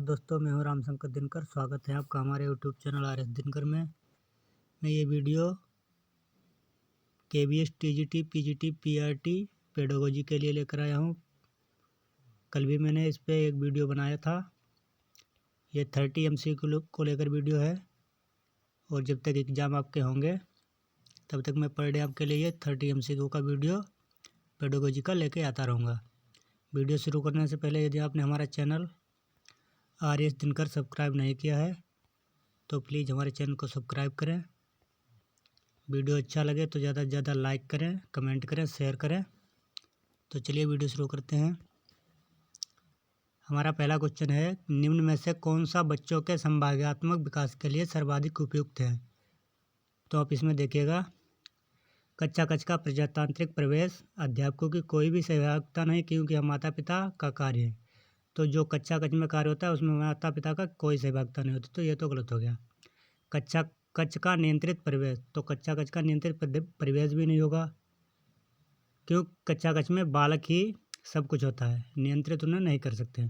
नमस्कार दोस्तों, मैं हूं रामशंकर दिनकर। स्वागत है आपका हमारे YouTube channel R S Dinkar में। मैं ये video KVS TGT PGT PRT pedagogy के लिए लेकर आया हूं। कल भी मैंने इस पे एक वीडियो बनाया था। ये 30 MCQ को लेकर वीडियो है और जब तक एग्ज़ाम आपके होंगे तब तक मैं पर डे आपके लिए 30 MCQ का वीडियो पेडागोजी का लेके आता रहूँगा। वीडियो शुरू करने से पहले यदि आपने हमारा चैनल RS दिनकर सब्सक्राइब नहीं किया है तो प्लीज़ हमारे चैनल को सब्सक्राइब करें। वीडियो अच्छा लगे तो ज़्यादा से ज़्यादा लाइक करें, कमेंट करें, शेयर करें। तो चलिए वीडियो शुरू करते हैं। हमारा पहला क्वेश्चन है, निम्न में से कौन सा बच्चों के संभाव्यात्मक विकास के लिए सर्वाधिक उपयुक्त है? तो आप इसमें देखिएगा, कक्षा कक्ष का प्रजातांत्रिक प्रवेश, अध्यापकों की कोई भी सहभागिता नहीं क्योंकि यह माता पिता का कार्य है। तो जो कक्षा कक्ष में कार्य होता है उसमें माता पिता का कोई सहभागिता नहीं होती, तो ये तो गलत हो गया। कक्षा कक्ष का नियंत्रित परिवेश, तो कक्षा कक्ष का नियंत्रित परिवेश भी नहीं होगा क्यों कक्षा कक्ष में बालक ही सब कुछ होता है, नियंत्रित उन्हें नहीं कर सकते।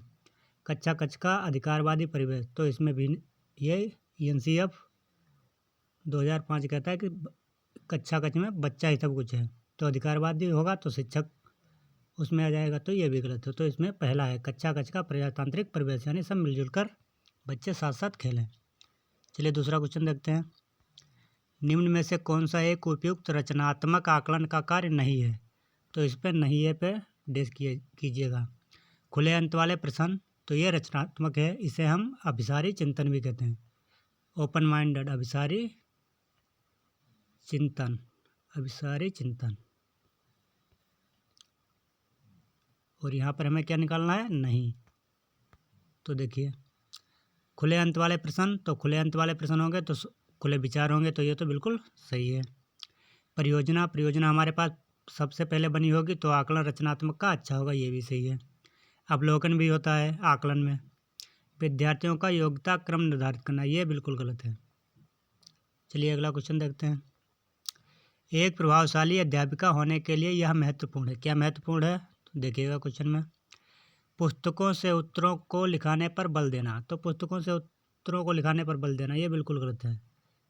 कक्षा कक्ष का अधिकारवादी परिवेश, तो इसमें भी ये NCF 2005 कहता है कि कक्षा कक्ष में बच्चा ही सब कुछ है, तो अधिकारवादी होगा तो शिक्षक उसमें आ जाएगा, तो ये भी गलत है। तो इसमें पहला है कक्षा कक्ष का प्रजातांत्रिक परिवेश, यानी सब मिलजुल कर बच्चे साथ साथ खेलें। चलिए दूसरा क्वेश्चन देखते हैं, निम्न में से कौन सा एक उपयुक्त रचनात्मक आकलन का कार्य नहीं है? तो इस पर नहीं है पे डेस कीजिएगा। खुले अंत वाले प्रश्न, तो ये रचनात्मक है, इसे हम अभिसारी चिंतन भी कहते हैं। ओपन माइंडेड, अभिसारी चिंतन, अभिसारी चिंतन। और यहाँ पर हमें क्या निकालना है? नहीं। तो देखिए, खुले अंत वाले प्रश्न, तो खुले अंत वाले प्रश्न होंगे तो खुले विचार होंगे, तो ये तो बिल्कुल सही है। परियोजना हमारे पास सबसे पहले बनी होगी तो आकलन रचनात्मक का अच्छा होगा, ये भी सही है। अवलोकन भी होता है आकलन में। विद्यार्थियों का योग्यता क्रम निर्धारित करना, ये बिल्कुल गलत है। चलिए अगला क्वेश्चन देखते हैं, एक प्रभावशाली अध्यापिका होने के लिए यह महत्वपूर्ण है। क्या महत्वपूर्ण है? तो देखिएगा क्वेश्चन में, पुस्तकों से उत्तरों को लिखाने पर बल देना, तो पुस्तकों से उत्तरों को लिखाने पर बल देना ये बिल्कुल गलत है,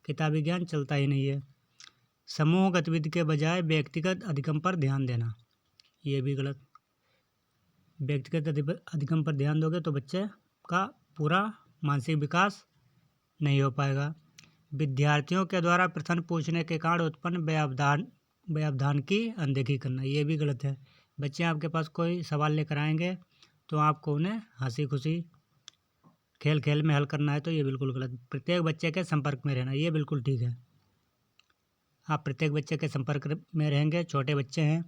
किताबी ज्ञान चलता ही नहीं है। समूह गतिविधि के बजाय व्यक्तिगत अधिगम पर ध्यान देना, ये भी गलत। व्यक्तिगत अधिगम पर ध्यान दोगे तो बच्चे का पूरा मानसिक विकास नहीं हो पाएगा। विद्यार्थियों के द्वारा प्रश्न पूछने के कारण उत्पन्न व्यवधान की अनदेखी करना, ये भी गलत है। बच्चे आपके पास कोई सवाल लेकर आएंगे तो आपको उन्हें हंसी खुशी खेल खेल में हल करना है, तो ये बिल्कुल गलत। प्रत्येक बच्चे के संपर्क में रहना, ये बिल्कुल ठीक है। आप प्रत्येक बच्चे के संपर्क में रहेंगे, छोटे बच्चे हैं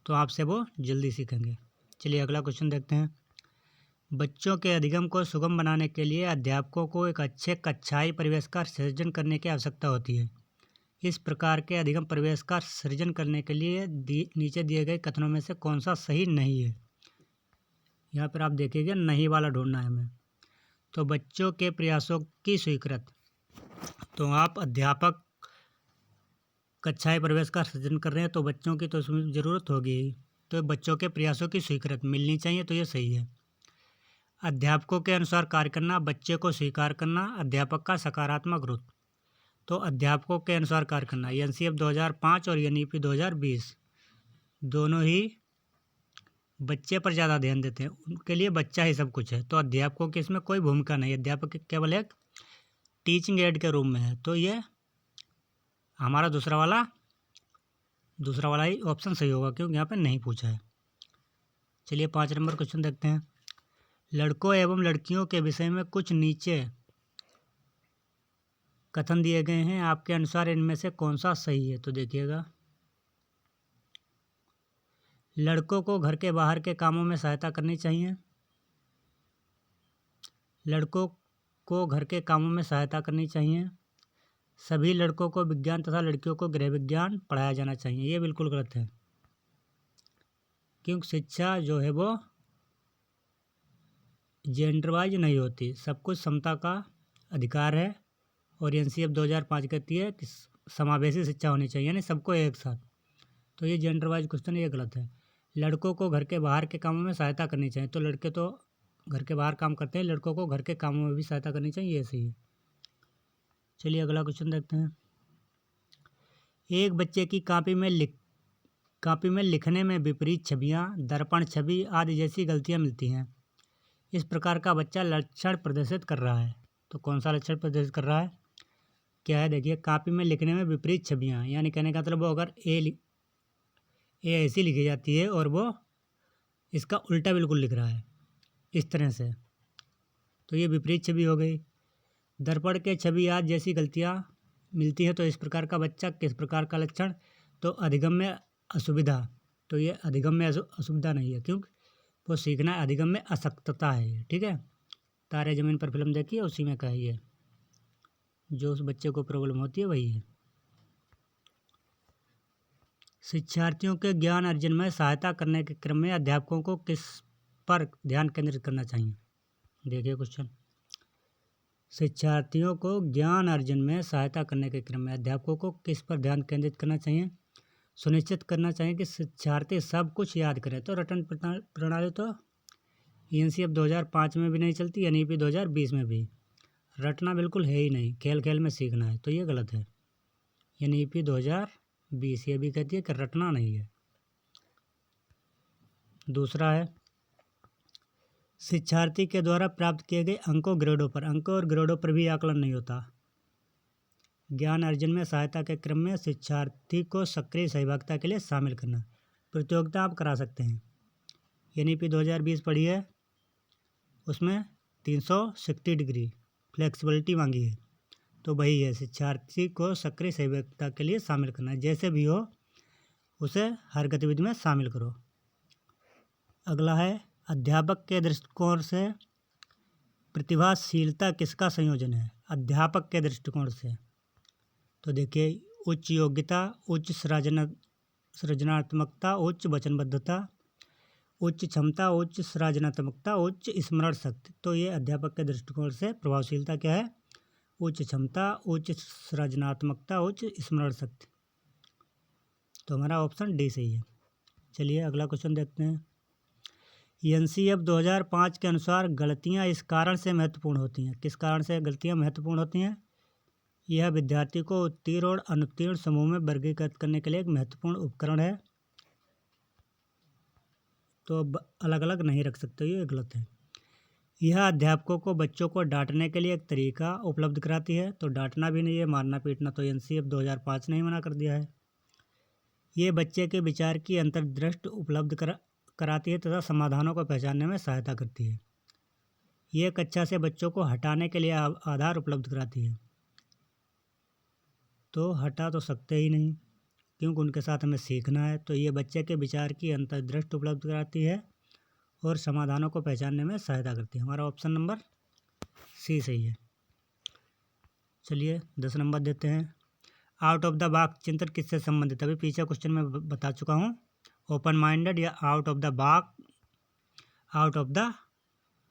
तो आपसे वो जल्दी सीखेंगे। चलिए अगला क्वेश्चन देखते हैं, बच्चों के अधिगम को सुगम बनाने के लिए अध्यापकों को एक अच्छे कक्षाई परिवेश का सृजन करने की आवश्यकता होती है। इस प्रकार के अधिगम परिवेश का सृजन करने के लिए नीचे दिए गए कथनों में से कौन सा सही नहीं है? यहाँ पर आप देखिएगा, नहीं वाला ढूंढना है हमें। तो बच्चों के प्रयासों की स्वीकृत, तो आप अध्यापक कक्षाई परिवेश का सृजन कर रहे हैं तो बच्चों की तो उसमें ज़रूरत होगी ही, तो बच्चों के प्रयासों की स्वीकृत मिलनी चाहिए, तो ये सही है। अध्यापकों के अनुसार कार्य करना, बच्चे को स्वीकार करना, अध्यापक का सकारात्मक रुख, तो अध्यापकों के अनुसार कार्य करना। NCF 2005 और NEP 2020 दोनों ही बच्चे पर ज़्यादा ध्यान देते हैं, उनके लिए बच्चा ही सब कुछ है, तो अध्यापकों की इसमें कोई भूमिका नहीं। अध्यापक केवल एक टीचिंग एड के रूप में है, तो ये हमारा दूसरा वाला ही ऑप्शन सही होगा क्योंकि यहाँ पे नहीं पूछा है। चलिए 5 नंबर क्वेश्चन देखते हैं, लड़कों एवं लड़कियों के विषय में कुछ नीचे कथन दिए गए हैं, आपके अनुसार इनमें से कौन सा सही है? तो देखिएगा, लड़कों को घर के बाहर के कामों में सहायता करनी चाहिए, लड़कों को घर के कामों में सहायता करनी चाहिए, सभी लड़कों को विज्ञान तथा लड़कियों को गृह विज्ञान पढ़ाया जाना चाहिए, ये बिल्कुल गलत है क्योंकि शिक्षा जो है वो जेंडर वाइज नहीं होती, सब कुछ समता का अधिकार है। और NCF 2005 कहती है कि समावेशी शिक्षा होनी चाहिए, यानी सबको एक साथ, तो ये जेंडर वाइज क्वेश्चन ये गलत है। लड़कों को घर के बाहर के कामों में सहायता करनी चाहिए। तो लड़के तो घर के बाहर काम करते हैं, लड़कों को घर के कामों में भी सहायता करनी चाहिए, ये सही है। चलिए अगला क्वेश्चन देखते हैं। एक बच्चे की कापी में लिखने में विपरीत छवियाँ, दर्पण छवि आदि जैसी गलतियाँ मिलती हैं। इस प्रकार का बच्चा लक्षण प्रदर्शित कर रहा है। तो कौन सा लक्षण प्रदर्शित कर रहा है? क्या है? देखिए, कापी में लिखने में विपरीत छवियाँ, यानी कहने का मतलब वो अगर ए ऐसी लिखी जाती है और वो इसका उल्टा बिल्कुल लिख रहा है इस तरह से, तो ये विपरीत छवि हो गई। दर्पण के छवि आदि जैसी गलतियाँ मिलती हैं। तो इस प्रकार का बच्चा किस प्रकार का लक्षण? तो अधिगम्य असुविधा। तो ये अधिगम्य असुविधा नहीं है, क्योंकि वो सीखना है। अधिगम्य असक्तता है ये, ठीक है। तारे ज़मीन पर फिल्म देखी है, उसी में का है ये, जो उस बच्चे को प्रॉब्लम होती है वही है। शिक्षार्थियों के ज्ञान अर्जन में सहायता करने के क्रम में अध्यापकों को किस पर ध्यान केंद्रित करना चाहिए? देखिए क्वेश्चन, शिक्षार्थियों को ज्ञान अर्जन में सहायता करने के क्रम में अध्यापकों को किस पर ध्यान केंद्रित करना चाहिए? सुनिश्चित करना चाहिए कि शिक्षार्थी सब कुछ याद करें। तो रटन प्रणाली तो ENCF 2005 में भी नहीं चलती, NEP 2020 में भी। रटना बिल्कुल है ही नहीं, खेल खेल में सीखना है, तो ये गलत है। NEP 2020 ये भी कहती है कि रटना नहीं है। दूसरा है, शिक्षार्थी के द्वारा प्राप्त किए गए अंकों और ग्रेडों पर भी आकलन नहीं होता। ज्ञान अर्जन में सहायता के क्रम में शिक्षार्थी को सक्रिय सहभागिता के लिए शामिल करना। प्रतियोगिता आप करा सकते हैं। NEP 2020 पढ़ी है, उसमें 360 डिग्री फ्लेक्सिबिलिटी मांगी है, तो वही है, शिक्षार्थी को सक्रिय सहभागिता के लिए शामिल करना। जैसे भी हो उसे हर गतिविधि में शामिल करो। अगला है, अध्यापक के दृष्टिकोण से प्रतिभाशीलता किसका संयोजन है? अध्यापक के दृष्टिकोण से तो देखिए, उच्च योग्यता, उच्च सृजनात्मकता, उच्च वचनबद्धता, उच्च क्षमता, उच्च सृजनात्मकता, उच्च स्मरण शक्ति। तो ये अध्यापक के दृष्टिकोण से प्रभावशीलता क्या है? उच्च क्षमता, उच्च सृजनात्मकता, उच्च स्मरण शक्ति। तो हमारा ऑप्शन डी सही है। चलिए अगला क्वेश्चन देखते हैं। NCF 2005 के अनुसार गलतियां इस कारण से महत्वपूर्ण होती हैं। किस कारण से गलतियां महत्वपूर्ण होती हैं? यह विद्यार्थी को उत्तीर्ण और अनुत्तीर्ण समूह में वर्गीकृत करने के लिए एक महत्वपूर्ण उपकरण है। तो अलग अलग नहीं रख सकते, ये गलत है। यह अध्यापकों को बच्चों को डांटने के लिए एक तरीका उपलब्ध कराती है। तो डांटना भी नहीं है, मारना पीटना तो NCF 2005 ने ही मना कर दिया है। ये बच्चे के विचार की अंतर्दृष्टि उपलब्ध कराती है तथा समाधानों को पहचानने में सहायता करती है। ये कक्षा से बच्चों को हटाने के लिए आधार उपलब्ध कराती है। तो हटा तो सकते ही नहीं, क्योंकि उनके साथ हमें सीखना है। तो ये बच्चे के विचार की अंतर्दृष्टि उपलब्ध कराती है और समाधानों को पहचानने में सहायता करती है। हमारा ऑप्शन नंबर सी सही है। चलिए 10 नंबर देते हैं। आउट ऑफ द बॉक्स चिंतन किससे संबंधित? अभी पीछे क्वेश्चन में बता चुका हूँ। ओपन माइंडेड या आउट ऑफ द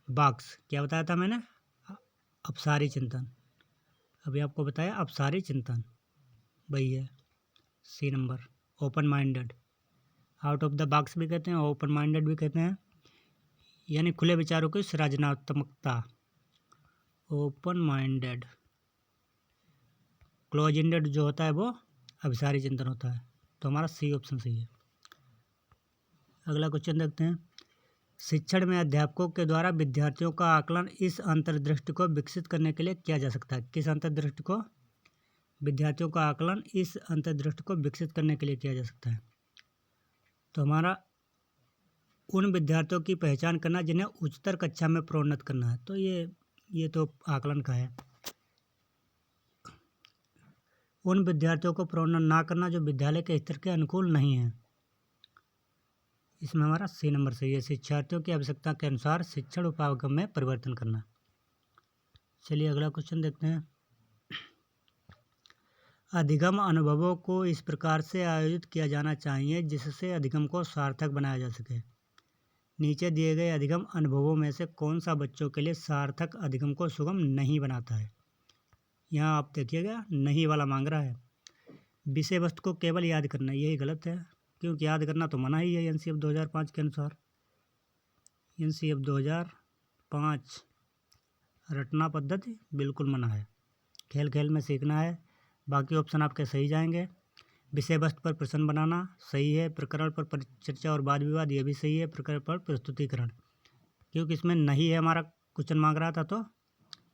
बॉक्स क्या बताया था मैंने? अपसारी चिंतन। अभी आपको बताया अपसारी चिंतन, वही है सी नंबर, open minded. Out of the box भी कहते हैं, ओपन माइंडेड भी कहते हैं, यानी खुले विचारों की सृजनात्मकता। ओपन माइंडेड, क्लोज इंडेड जो होता है वो अभिसारी चिंतन होता है। तो हमारा सी ऑप्शन सही है। अगला क्वेश्चन देखते हैं। शिक्षण में अध्यापकों के द्वारा विद्यार्थियों का आकलन इस अंतर्दृष्टि को विकसित करने के लिए किया जा सकता है। किस अंतर्दृष्टि को? विद्यार्थियों का आकलन इस अंतर्दृष्टि को विकसित करने के लिए किया जा सकता है। तो हमारा उन विद्यार्थियों की पहचान करना जिन्हें उच्चतर कक्षा में प्रोन्नत करना है। तो ये तो आकलन का है। उन विद्यार्थियों को प्रोन्नत ना करना जो विद्यालय के स्तर के अनुकूल नहीं है। इसमें हमारा सी नंबर सही है। शिक्षार्थियों की आवश्यकता के अनुसार शिक्षण उपागम में परिवर्तन करना। चलिए अगला क्वेश्चन देखते हैं। अधिगम अनुभवों को इस प्रकार से आयोजित किया जाना चाहिए जिससे अधिगम को सार्थक बनाया जा सके। नीचे दिए गए अधिगम अनुभवों में से कौन सा बच्चों के लिए सार्थक अधिगम को सुगम नहीं बनाता है? यहाँ आप देखिएगा नहीं वाला मांग रहा है। विषय वस्तु को केवल याद करना, यही गलत है। क्योंकि याद करना तो मना ही है एनसीएफ 2005 के अनुसार। एनसीएफ 2005 रटना पद्धति बिल्कुल मना है, खेल खेल में सीखना है। बाकी ऑप्शन आपके सही जाएंगे। विषय वस्तु पर प्रश्न बनाना सही है। प्रकरण पर परिचर्चा और वाद विवाद ये भी सही है। प्रकरण पर प्रस्तुतिकरण, क्योंकि इसमें नहीं है हमारा क्वेश्चन मांग रहा था, तो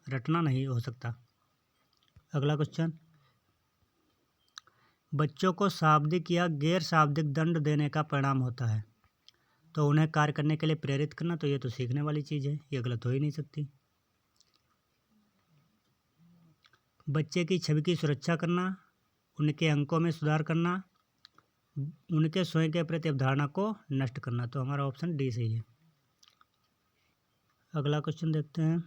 रटना नहीं हो सकता। अगला क्वेश्चन, बच्चों को शाब्दिक या गैर शाब्दिक दंड देने का परिणाम होता है तो उन्हें कार्य करने के लिए प्रेरित करना, तो ये तो सीखने वाली चीज़ है, ये गलत हो ही नहीं सकती। बच्चे की छवि की सुरक्षा करना, उनके अंकों में सुधार करना, उनके स्वयं के प्रति अवधारणा को नष्ट करना, तो हमारा ऑप्शन डी सही है। अगला क्वेश्चन देखते हैं।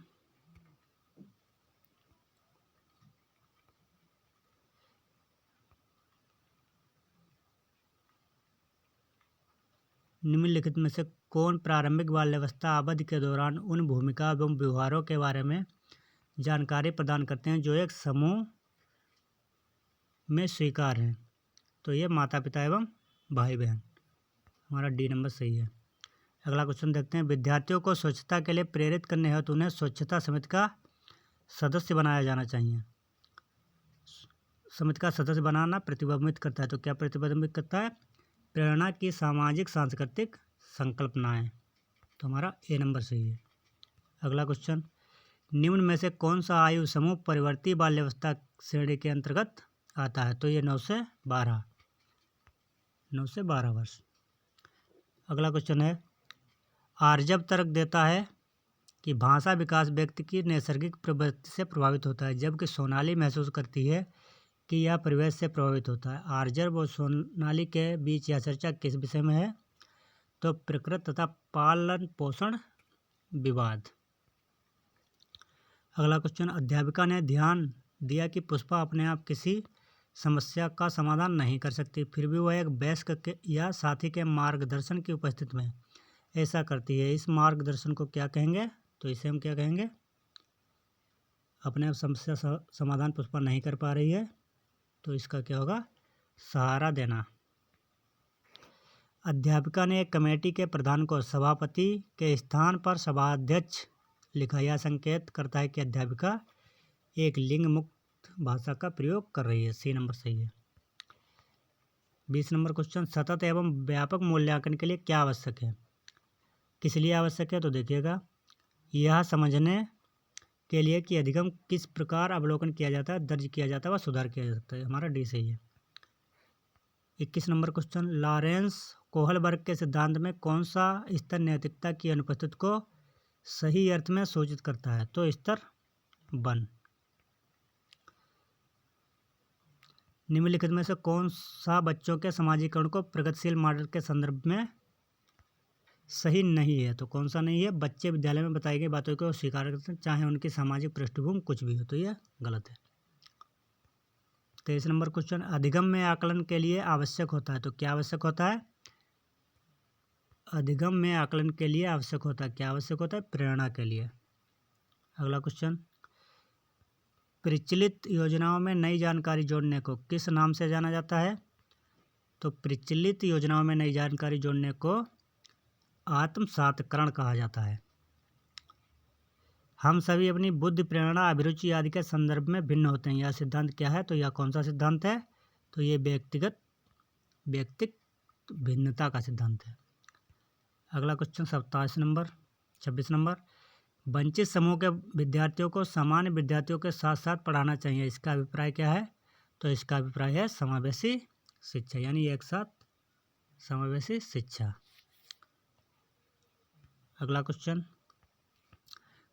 निम्नलिखित में से कौन प्रारंभिक बाल्यावस्था अवधि के दौरान उन भूमिका एवं व्यवहारों के बारे में जानकारी प्रदान करते हैं जो एक समूह में स्वीकार हैं, तो ये माता पिता एवं भाई बहन, हमारा डी नंबर सही है। अगला क्वेश्चन देखते हैं। विद्यार्थियों को स्वच्छता के लिए प्रेरित करने हेतु उन्हें स्वच्छता समिति का सदस्य बनाया जाना चाहिए। समिति का सदस्य बनाना प्रतिबिंबित करता है, तो क्या प्रतिबिंबित करता है? प्रेरणा की सामाजिक सांस्कृतिक संकल्पनाएं, तो हमारा ए नंबर सही है। अगला क्वेश्चन, निम्न में से कौन सा आयु समूह परिवर्ती बाल्यावस्था श्रेणी के अंतर्गत आता है, तो ये 9 से 12 वर्ष। अगला क्वेश्चन है, आर्जव तर्क देता है कि भाषा विकास व्यक्ति की नैसर्गिक प्रवृत्ति से प्रभावित होता है, जबकि सोनाली महसूस करती है कि यह परिवेश से प्रभावित होता है। आर्जव और सोनाली के बीच यह चर्चा किस विषय में है, तो प्रकृति तथा पालन पोषण विवाद। अगला क्वेश्चन, अध्यापिका ने ध्यान दिया कि पुष्पा अपने आप किसी समस्या का समाधान नहीं कर सकती, फिर भी वह एक वयस्क या साथी के मार्गदर्शन की उपस्थिति में ऐसा करती है। इस मार्गदर्शन को क्या कहेंगे, तो इसे हम क्या कहेंगे? अपने आप समस्या समाधान पुष्पा नहीं कर पा रही है, तो इसका क्या होगा? सहारा देना। अध्यापिका ने एक कमेटी के प्रधान को सभापति के स्थान पर सभाध्यक्ष लिखा। यह संकेत करता है कि अध्यापिका एक लिंग मुक्त भाषा का प्रयोग कर रही है। सी नंबर सही है। 20 नंबर क्वेश्चन, सतत एवं व्यापक मूल्यांकन के लिए क्या आवश्यक है? किस लिए आवश्यक है, तो देखिएगा, यह समझने के लिए कि अधिगम किस प्रकार अवलोकन किया जाता है, दर्ज किया जाता है व सुधार किया जा सकता है। हमारा डी सही है। 21 नंबर क्वेश्चन, लॉरेंस कोहलबर्ग के सिद्धांत में कौन सा स्तर नैतिकता की अनुपस्थिति को सही अर्थ में सूचित करता है, तो स्तर 1। निम्नलिखित में से कौन सा बच्चों के समाजीकरण को प्रगतिशील मॉडल के संदर्भ में सही नहीं है, तो कौन सा नहीं है? बच्चे विद्यालय में बताई गई बातों को स्वीकार करते हैं, चाहे उनकी सामाजिक पृष्ठभूमि कुछ भी हो, तो यह गलत है। 23 नंबर क्वेश्चन, अधिगम में आकलन के लिए आवश्यक होता है, तो क्या आवश्यक होता है? अधिगम में आकलन के लिए आवश्यक होता है, क्या आवश्यक होता है? प्रेरणा के लिए। अगला क्वेश्चन, प्रचलित योजनाओं में नई जानकारी जोड़ने को किस नाम से जाना जाता है, तो प्रचलित योजनाओं में नई जानकारी जोड़ने को आत्मसातकरण कहा जाता है। हम सभी अपनी बुद्धि, प्रेरणा, अभिरुचि आदि के संदर्भ में भिन्न होते हैं। यह सिद्धांत क्या है, तो यह कौन सा सिद्धांत है? तो ये व्यक्तिगत भिन्नता का सिद्धांत है। अगला क्वेश्चन 26 नंबर, वंचित समूह के विद्यार्थियों को सामान्य विद्यार्थियों के साथ साथ पढ़ाना चाहिए, इसका अभिप्राय क्या है? तो इसका अभिप्राय है समावेशी शिक्षा, यानी एक साथ समावेशी शिक्षा। अगला क्वेश्चन,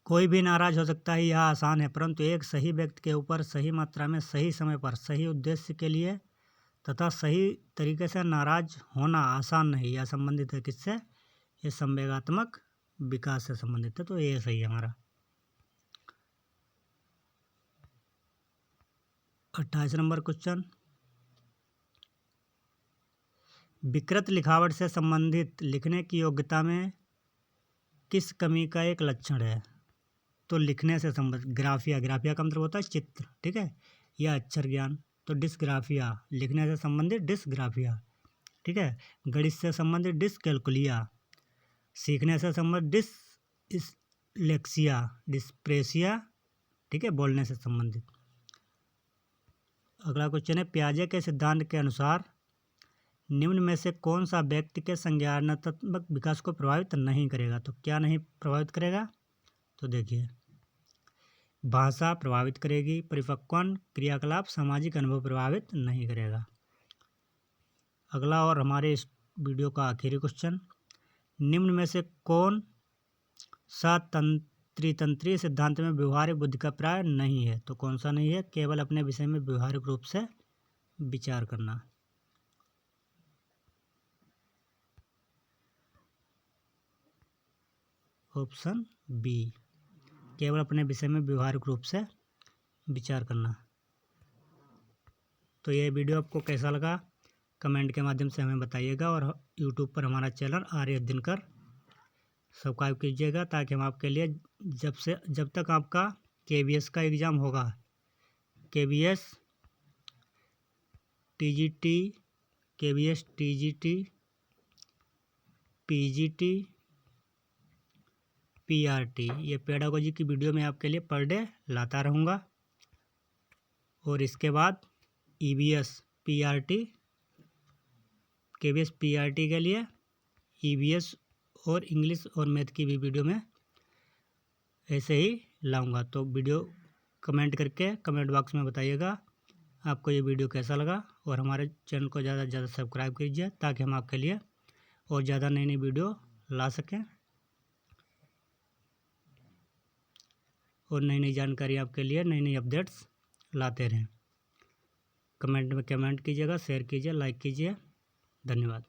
कोई भी नाराज हो सकता है, यह आसान है, परंतु एक सही व्यक्ति के ऊपर सही मात्रा में, सही समय पर, सही उद्देश्य के लिए तथा सही तरीके से नाराज होना आसान नहीं। यह संबंधित है किससे? ये संवेगात्मक विकास से संबंधित है, तो ये सही है हमारा। 28 नंबर क्वेश्चन, विकृत लिखावट से संबंधित लिखने की योग्यता में किस कमी का एक लक्षण है, तो लिखने से संबंधित ग्राफिया का मतलब होता है चित्र, ठीक है, या अक्षर ज्ञान, तो डिस्ग्राफिया लिखने से संबंधित डिस्ग्राफिया, ठीक है। गणित से संबंधित डिसकैलकुलिया, सीखने से संबंधित डिसलेक्सिया, डिस्प्रेसिया, ठीक है, बोलने से संबंधित। अगला क्वेश्चन है, पियाजे के सिद्धांत के अनुसार निम्न में से कौन सा व्यक्ति के संज्ञानात्मक विकास को प्रभावित नहीं करेगा। तो क्या नहीं प्रभावित करेगा, तो देखिए, भाषा प्रभावित करेगी, परिपक्वन क्रियाकलाप, सामाजिक अनुभव प्रभावित नहीं करेगा। अगला और हमारे इस वीडियो का आखिरी क्वेश्चन, निम्न में से कौन सा तंत्रीय सिद्धांत में व्यवहारिक बुद्धि का प्राय नहीं है। तो कौन सा नहीं है, केवल अपने विषय में व्यवहारिक रूप से विचार करना। ऑप्शन बी, केवल अपने विषय में व्यवहारिक रूप से विचार करना। तो ये वीडियो आपको कैसा लगा कमेंट के माध्यम से हमें बताइएगा, और यूट्यूब पर हमारा चैनल आर्य दिनकर सब्सक्राइब कीजिएगा, ताकि हम आपके लिए जब तक आपका KVS का एग्ज़ाम होगा, KVS TGT, KVS TGT, PGT, PRT, ये पेडागोजी की वीडियो मैं आपके लिए पर डे लाता रहूँगा। और इसके बाद EVS PRT, KVS PRT के लिए EVS और इंग्लिश और मैथ की भी वीडियो में ऐसे ही लाऊंगा। तो वीडियो कमेंट करके कमेंट बॉक्स में बताइएगा आपको ये वीडियो कैसा लगा, और हमारे चैनल को ज़्यादा से ज़्यादा सब्सक्राइब कीजिए, ताकि हम आपके लिए और ज़्यादा नई नई वीडियो ला सकें और नई नई जानकारी आपके लिए, नई नई अपडेट्स लाते रहें। कमेंट में कमेंट कीजिएगा, शेयर कीजिए, लाइक कीजिए। धन्यवाद।